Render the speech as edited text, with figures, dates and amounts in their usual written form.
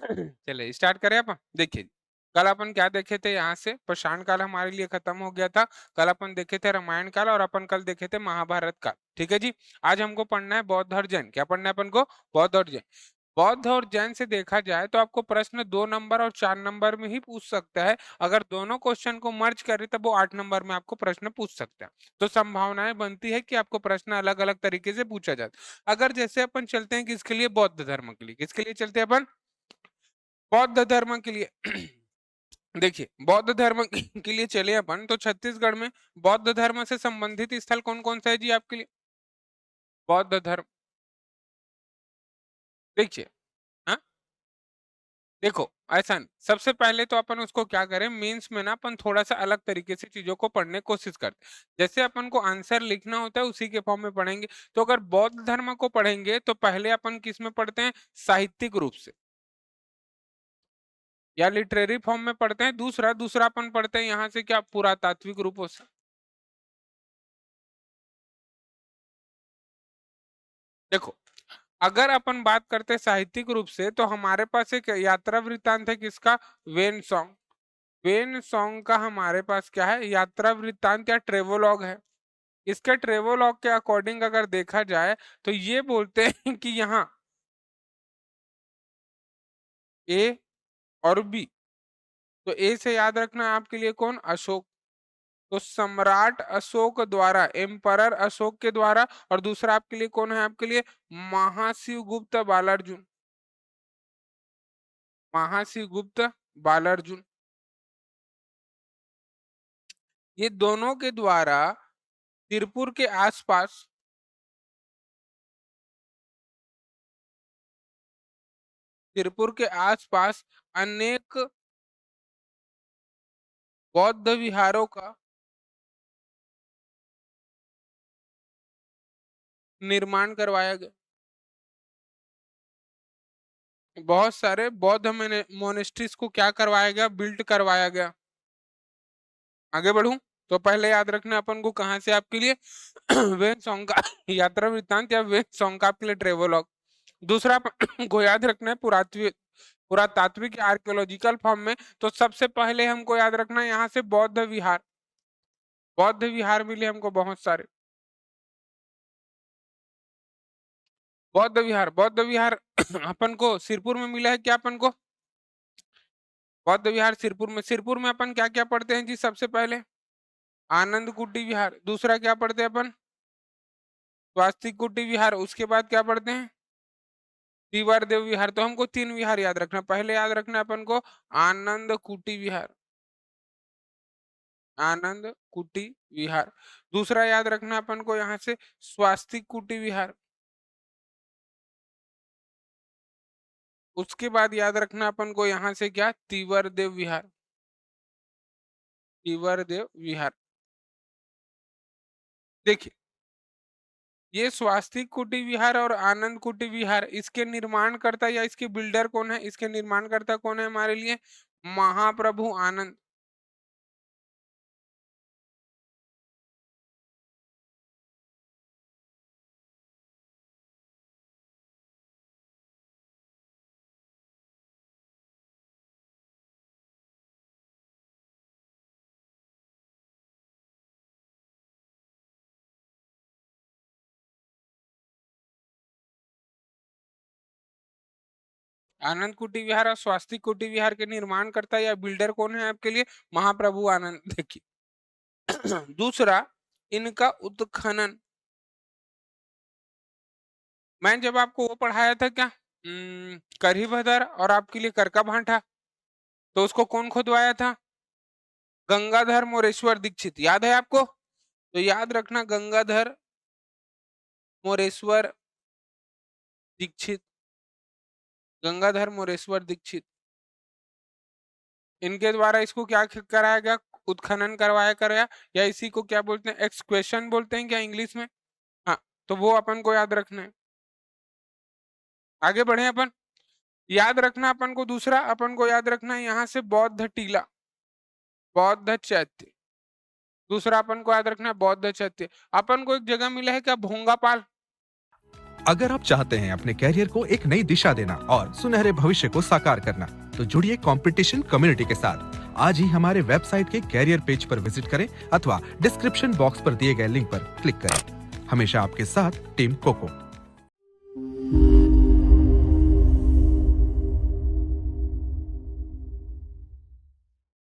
चलिए स्टार्ट करें अपन। देखिए कल अपन क्या देखे थे, यहाँ से पाषाण काल हमारे लिए खत्म हो गया था। कल अपन देखे थे रामायण काल और अपन कल देखे थे महाभारत काल। ठीक है जी। आज हमको पढ़ना है बौद्ध और जैन। क्या पढ़ना है अपन को? बौद्ध और जैन। बौद्ध और जैन से देखा जाए तो आपको प्रश्न 2 नंबर और 4 नंबर में ही पूछ सकता है। अगर दोनों क्वेश्चन को मर्ज करे तब वो 8 नंबर में आपको प्रश्न पूछ सकता है। तो संभावनाएं बनती है कि आपको प्रश्न अलग अलग तरीके से पूछा जाता है। अगर जैसे अपन चलते हैं किसके लिए, बौद्ध धर्म के लिए। किसके लिए चलते हैं अपन? बौद्ध धर्म के लिए। देखिए बौद्ध धर्म के लिए चले अपन तो छत्तीसगढ़ में बौद्ध धर्म से संबंधित स्थल कौन कौन सा है जी आपके लिए? बौद्ध धर्म। देखिए, हाँ देखो, ऐसा नहीं। सबसे पहले तो अपन उसको क्या करें, मेंस में ना अपन थोड़ा सा अलग तरीके से चीजों को पढ़ने की कोशिश करते हैं। जैसे अपन को आंसर लिखना होता है उसी के फॉर्म में पढ़ेंगे। तो अगर बौद्ध धर्म को पढ़ेंगे तो पहले अपन किस में पढ़ते हैं? साहित्यिक रूप से या लिटरेरी फॉर्म में पढ़ते हैं। दूसरा दूसरा अपन पढ़ते हैं यहाँ से क्या, पुरातात्विक रूपों से। देखो, अगर अपन बात करते हैं साहित्यिक रूप से तो हमारे पास एक यात्रा वृत्तांत है। किसका? When song. वेन सॉन्ग का हमारे पास क्या है? यात्रा वृत्तांत या ट्रेवोलॉग है। इसके ट्रेवोलॉग के अकॉर्डिंग अगर देखा जाए तो ये बोलते हैं कि यहाँ ए और बी। तो ए से याद रखना है आपके लिए कौन? अशोक। तो सम्राट अशोक द्वारा, एम्परर अशोक के द्वारा। और दूसरा आपके लिए कौन है? आपके लिए महाशिव गुप्त बालार्जुन। महाशिव गुप्त बालार्जुन, ये दोनों के द्वारा तिरपुर के आसपास, तिरपुर के आसपास अनेक बौद्ध विहारों का निर्माण करवाया गया। बहुत सारे बौद्ध मोनेस्ट्रीज को क्या करवाया गया? बिल्ड करवाया गया। आगे बढ़ूं तो पहले याद रखना अपन को कहां से आपके लिए वेन सॉन्ग का यात्रा वृत्तांत या वेन सॉन्ग का आपके लिए ट्रेवलॉग। दूसरा अपन को याद रखना है पुरातात्विक आर्कियोलॉजिकल फॉर्म में। तो सबसे पहले हमको याद रखना है यहाँ से बौद्ध विहार। बौद्ध विहार मिले हमको बहुत सारे। बौद्ध विहार अपन को सिरपुर में मिला है। क्या अपन को? बौद्ध विहार सिरपुर में। सिरपुर में अपन क्या क्या पढ़ते हैं जी? सबसे पहले आनंद कुटी विहार। दूसरा क्या पढ़ते हैं अपन? स्वास्तिक कुटी विहार। उसके बाद क्या पढ़ते हैं? तिवार देव विहार। तो हमको 3 विहार याद रखना। पहले याद रखना अपन को आनंद कुटी विहार। आनंद कुटी विहार। दूसरा याद रखना अपन को यहाँ से स्वास्तिक कुटी विहार। उसके बाद याद रखना अपन को यहाँ से क्या? तिवर देव विहार। तिवर देव विहार। देखिए, ये स्वास्तिक कुटी विहार और आनंद कुटी विहार, इसके निर्माणकर्ता या इसके बिल्डर कौन है? इसके निर्माणकर्ता कौन है हमारे लिए? महाप्रभु आनंद। आनंद कुटी विहार और स्वास्तिक कुटी विहार के निर्माणकर्ता या बिल्डर कौन है आपके लिए? महाप्रभु आनंद। देखिए दूसरा, इनका उत्खनन। मैं जब आपको वो पढ़ाया था क्या, करीभद्र और आपके लिए करका भांठा, तो उसको कौन खुदवाया था? गंगाधर मोरेश्वर दीक्षित। याद है आपको? तो याद रखना गंगाधर मोरेश्वर दीक्षित। गंगाधर मोरेश्वर दीक्षित, इनके द्वारा इसको क्या कराया गया? उत्खनन करवाया गया। या इसी को क्या बोलते हैं? एक्सक्वेशन बोलते हैं क्या इंग्लिश में? हाँ, तो वो अपन को याद रखना है। आगे बढ़े अपन। याद रखना अपन को, दूसरा अपन को याद रखना है यहाँ से बौद्ध टीला, बौद्ध चैत्य। दूसरा अपन को याद रखना है बौद्ध चैत्य। अपन को एक जगह मिला है क्या? भोंगापाल। अगर आप चाहते हैं अपने कैरियर को एक नई दिशा देना और सुनहरे भविष्य को साकार करना, तो जुड़िए कंपटीशन कम्युनिटी के साथ। आज ही हमारे वेबसाइट के कैरियर पेज पर विजिट करें अथवा डिस्क्रिप्शन बॉक्स पर दिए गए लिंक पर क्लिक करें। हमेशा आपके साथ टीम कोको।